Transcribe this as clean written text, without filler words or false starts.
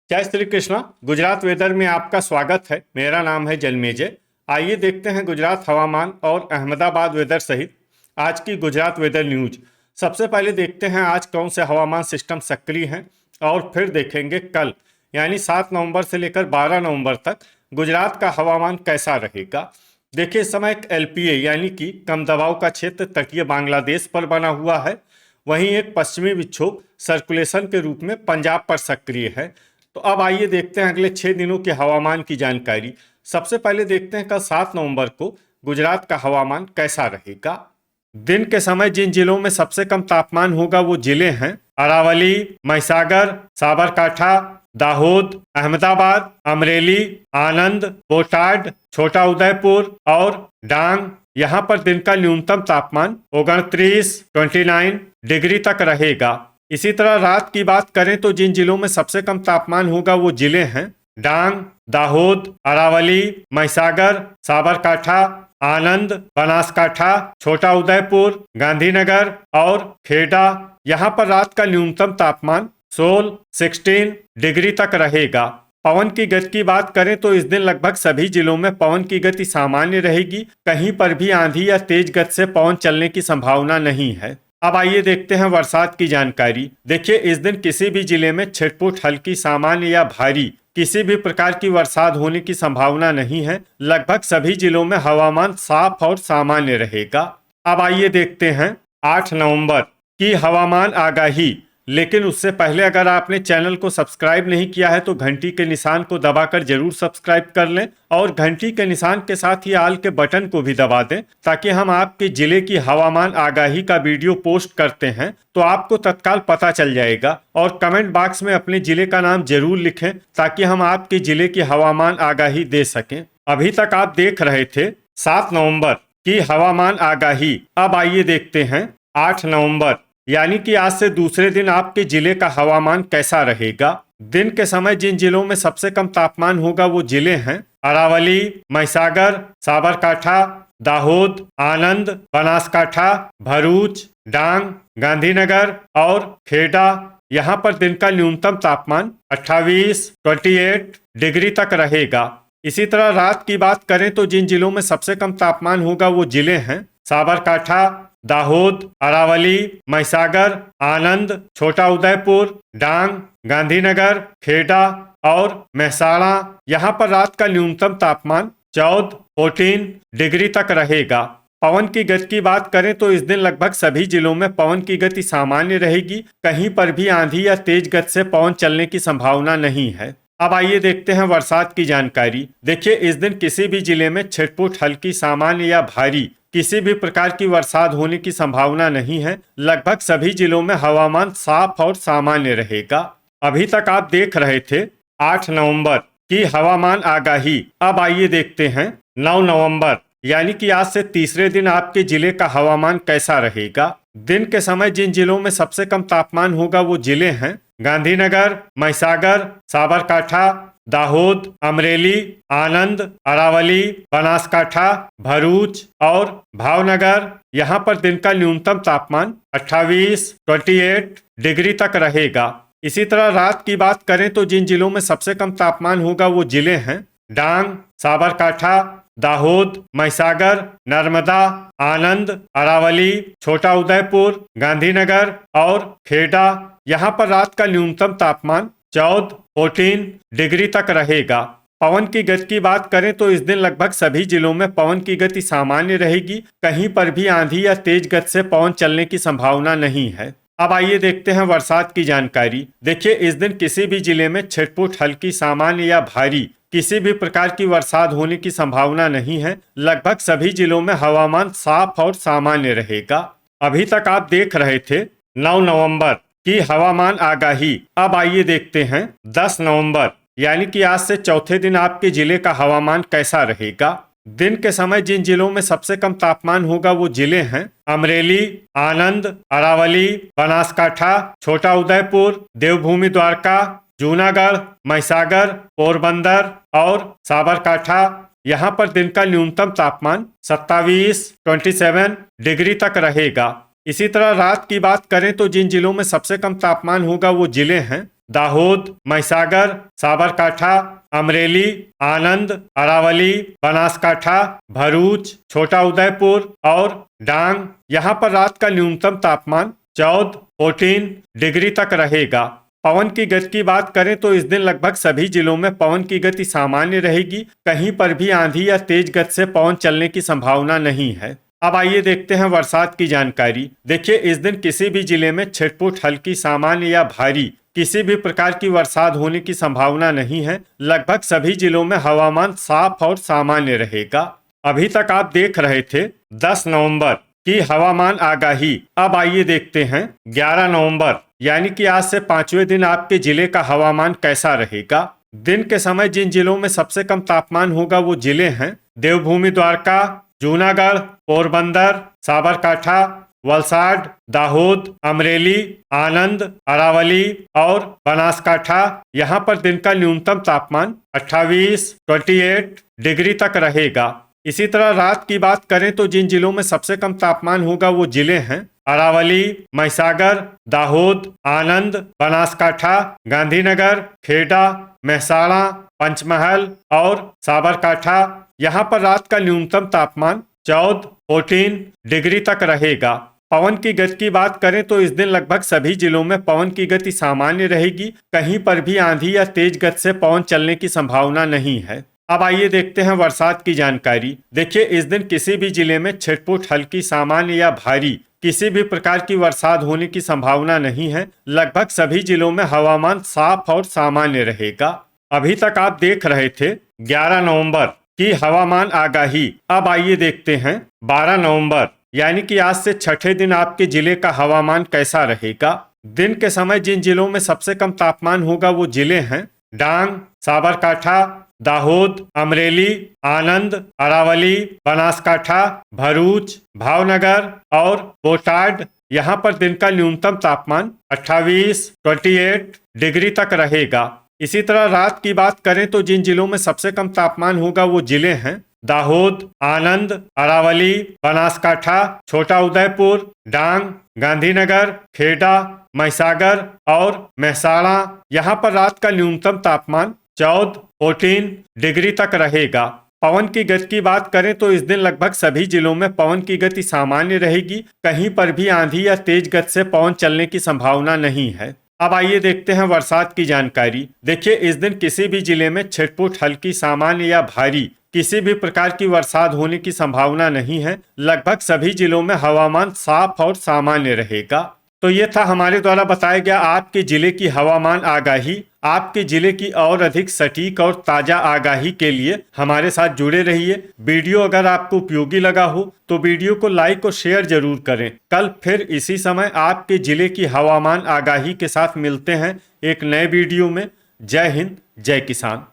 जय श्री कृष्णा। गुजरात वेदर में आपका स्वागत है। मेरा नाम है जलमेजय। आइए देखते हैं गुजरात हवामान और अहमदाबाद वेदर सहित आज की गुजरात वेदर न्यूज। सबसे पहले देखते हैं आज कौन से हवामान सिस्टम सक्रिय हैं और फिर देखेंगे कल यानी 7 नवंबर से लेकर 12 नवंबर तक गुजरात का हवामान कैसा रहेगा। देखिए, इस समय एक एलपीए यानी कि कम दबाव का क्षेत्र तटीय बांग्लादेश पर बना हुआ है। वहीं एक पश्चिमी विक्षोभ सर्कुलेशन के रूप में पंजाब पर सक्रिय है। तो अब आइए देखते हैं अगले 6 दिनों के हवामान की जानकारी। सबसे पहले देखते हैं कल 7 नवंबर को गुजरात का हवामान कैसा रहेगा। दिन के समय जिन जिलों में सबसे कम तापमान होगा वो जिले हैं अरावली, महिसागर, साबरकांठा, दाहोद, अहमदाबाद, अमरेली, आनंद, बोटाड, छोटा उदयपुर और डांग। यहाँ पर दिन का न्यूनतम तापमान 29 डिग्री तक रहेगा। इसी तरह रात की बात करें तो जिन जिलों में सबसे कम तापमान होगा वो जिले हैं डांग, दाहोद, अरावली, महिसागर, साबरकांठा, आनंद, बनासकांठा, छोटा उदयपुर, गांधीनगर और खेड़ा। यहाँ पर रात का न्यूनतम तापमान 16 डिग्री तक रहेगा। पवन की गति की बात करें तो इस दिन लगभग सभी जिलों में पवन की गति सामान्य रहेगी। कहीं पर भी आंधी या तेज गति से पवन चलने की संभावना नहीं है। अब आइए देखते हैं बरसात की जानकारी। देखिए, इस दिन किसी भी जिले में छिटपुट, हल्की, सामान्य या भारी किसी भी प्रकार की बरसात होने की संभावना नहीं है। लगभग सभी जिलों में हवामान साफ और सामान्य रहेगा। अब आइए देखते हैं 8 नवंबर की हवामान आगाही। लेकिन उससे पहले अगर आपने चैनल को सब्सक्राइब नहीं किया है तो घंटी के निशान को दबाकर जरूर सब्सक्राइब कर लें और घंटी के निशान के साथ ही आल के बटन को भी दबा दें ताकि हम आपके जिले की हवामान आगाही का वीडियो पोस्ट करते हैं तो आपको तत्काल पता चल जाएगा। और कमेंट बॉक्स में अपने जिले का नाम जरूर लिखें ताकि हम आपके जिले की हवामान आगाही दे सकें। अभी तक आप देख रहे थे 7 नवंबर की हवामान आगाही। अब आइए देखते हैं 8 नवंबर यानी कि आज से दूसरे दिन आपके जिले का हवामान कैसा रहेगा। दिन के समय जिन जिलों में सबसे कम तापमान होगा वो जिले हैं अरावली, महिसागर, साबरकांठा, दाहोद, आनंद, बनासकांठा, भरूच, डांग, गांधीनगर और खेड़ा। यहाँ पर दिन का न्यूनतम तापमान 28 डिग्री तक रहेगा। इसी तरह रात की बात करें तो जिन जिलों में सबसे कम तापमान होगा वो जिले हैं साबरकांठा, दाहोद, अरावली, महिसागर, आनंद, छोटा उदयपुर, डांग, गांधीनगर, खेड़ा और मेहसाणा। यहाँ पर रात का न्यूनतम तापमान 14 डिग्री तक रहेगा। पवन की गति की बात करें तो इस दिन लगभग सभी जिलों में पवन की गति सामान्य रहेगी। कहीं पर भी आंधी या तेज गति से पवन चलने की संभावना नहीं है। अब आइए देखते हैं बरसात की जानकारी। देखिए, इस दिन किसी भी जिले में छिटपुट, हल्की, सामान्य या भारी किसी भी प्रकार की बरसात होने की संभावना नहीं है। लगभग सभी जिलों में हवामान साफ और सामान्य रहेगा। अभी तक आप देख रहे थे 8 नवंबर की हवामान आगाही। अब आइए देखते हैं 9 नवंबर यानी कि आज से तीसरे दिन आपके जिले का हवामान कैसा रहेगा। दिन के समय जिन जिलों में सबसे कम तापमान होगा वो जिले हैं गांधीनगर, महिसागर, साबरकांठा, दाहोद, अमरेली, आनंद, अरावली, बनासकांठा, भरूच और भावनगर। यहाँ पर दिन का न्यूनतम तापमान 28 डिग्री तक रहेगा। इसी तरह रात की बात करें तो जिन जिलों में सबसे कम तापमान होगा वो जिले हैं डांग, साबरकांठा, दाहोद, महिसागर, नर्मदा, आनंद, अरावली, छोटा उदयपुर, गांधीनगर और खेड़ा। यहाँ पर रात का न्यूनतम तापमान 14 डिग्री तक रहेगा। पवन की गति की बात करें तो इस दिन लगभग सभी जिलों में पवन की गति सामान्य रहेगी। कहीं पर भी आंधी या तेज गति से पवन चलने की संभावना नहीं है। अब आइए देखते हैं बरसात की जानकारी। देखिए, इस दिन किसी भी जिले में छिटपुट, हल्की, सामान्य या भारी किसी भी प्रकार की बरसात होने की संभावना नहीं है। लगभग सभी जिलों में हवामान साफ और सामान्य रहेगा। अभी तक आप देख रहे थे 9 नवंबर की हवामान आगाही। अब आइए देखते हैं 10 नवंबर यानी कि आज से चौथे दिन आपके जिले का हवामान कैसा रहेगा। दिन के समय जिन जिलों में सबसे कम तापमान होगा वो जिले हैं अमरेली, आनंद, अरावली, बनासकांठा, छोटा उदयपुर, देवभूमि द्वारका, जूनागढ़, महिसागर, पोरबंदर और साबरकांठा। यहाँ पर दिन का न्यूनतम तापमान 27 डिग्री तक रहेगा। इसी तरह रात की बात करें तो जिन जिलों में सबसे कम तापमान होगा वो जिले हैं दाहोद, महिसागर, साबरकांठा, अमरेली, आनंद, अरावली, बनासकांठा, भरूच, छोटा उदयपुर और डांग। यहाँ पर रात का न्यूनतम तापमान 14 डिग्री तक रहेगा। पवन की गति की बात करें तो इस दिन लगभग सभी जिलों में पवन की गति सामान्य रहेगी। कहीं पर भी आंधी या तेज गति से पवन चलने की संभावना नहीं है। अब आइए देखते हैं बरसात की जानकारी। देखिए, इस दिन किसी भी जिले में छिटपुट, हल्की, सामान्य या भारी किसी भी प्रकार की बरसात होने की संभावना नहीं है। लगभग सभी जिलों में हवामान साफ और सामान्य रहेगा। अभी तक आप देख रहे थे 10 नवंबर की हवामान आगाही। अब आइए देखते हैं 11 नवंबर यानी कि आज से 5वें दिन आपके जिले का हवामान कैसा रहेगा। दिन के समय जिन जिलों में सबसे कम तापमान होगा वो जिले हैं देवभूमि द्वारका, जूनागढ़, पोरबंदर, साबरकांठा, वलसाड, दाहोद, अमरेली, आनंद, अरावली और बनासकांठा। यहाँ पर दिन का न्यूनतम तापमान 28 डिग्री तक रहेगा। इसी तरह रात की बात करें तो जिन जिलों में सबसे कम तापमान होगा वो जिले हैं अरावली, महिसागर, दाहोद, आनंद, बनासकांठा, गांधीनगर, खेड़ा, मेहसाणा, पंचमहल और साबरकांठा। यहाँ पर रात का न्यूनतम तापमान 14 डिग्री तक रहेगा। पवन की गति की बात करें तो इस दिन लगभग सभी जिलों में पवन की गति सामान्य रहेगी। कहीं पर भी आंधी या तेज गति से पवन चलने की संभावना नहीं है। अब आइए देखते हैं बरसात की जानकारी। देखिए, इस दिन किसी भी जिले में छिटपुट, हल्की, सामान्य या भारी किसी भी प्रकार की बरसात होने की संभावना नहीं है। लगभग सभी जिलों में हवामान साफ और सामान्य रहेगा। अभी तक आप देख रहे थे 11 नवंबर की हवामान आगाही। अब आइए देखते हैं 12 नवंबर यानी कि आज से छठे दिन आपके जिले का हवामान कैसा रहेगा। दिन के समय जिन जिलों में सबसे कम तापमान होगा वो जिले हैं डांग, साबरकांठा, दाहोद, अमरेली, आनंद, अरावली, बनासकांठा, भरूच, भावनगर और बोटाड। यहाँ पर दिन का न्यूनतम तापमान 28 डिग्री तक रहेगा। इसी तरह रात की बात करें तो जिन जिलों में सबसे कम तापमान होगा वो जिले हैं दाहोद, आनंद, अरावली, बनासकांठा, छोटा उदयपुर, डांग, गांधीनगर, खेड़ा, महिसागर और मेहसाणा। यहाँ पर रात का न्यूनतम तापमान 14 डिग्री तक रहेगा। पवन की गति की बात करें तो इस दिन लगभग सभी जिलों में पवन की गति सामान्य रहेगी। कहीं पर भी आंधी या तेज गति से पवन चलने की संभावना नहीं है। अब आइए देखते हैं बरसात की जानकारी। देखिए, इस दिन किसी भी जिले में छिटपुट, हल्की, सामान्य या भारी किसी भी प्रकार की बरसात होने की संभावना नहीं है। लगभग सभी जिलों में हवामान साफ और सामान्य रहेगा। तो ये था हमारे द्वारा बताया गया आपके जिले की हवामान आगाही। आपके जिले की और अधिक सटीक और ताजा आगाही के लिए हमारे साथ जुड़े रहिए। वीडियो अगर आपको उपयोगी लगा हो तो वीडियो को लाइक और शेयर जरूर करें। कल फिर इसी समय आपके जिले की हवामान आगाही के साथ मिलते हैं एक नए वीडियो में। जय हिंद, जय किसान।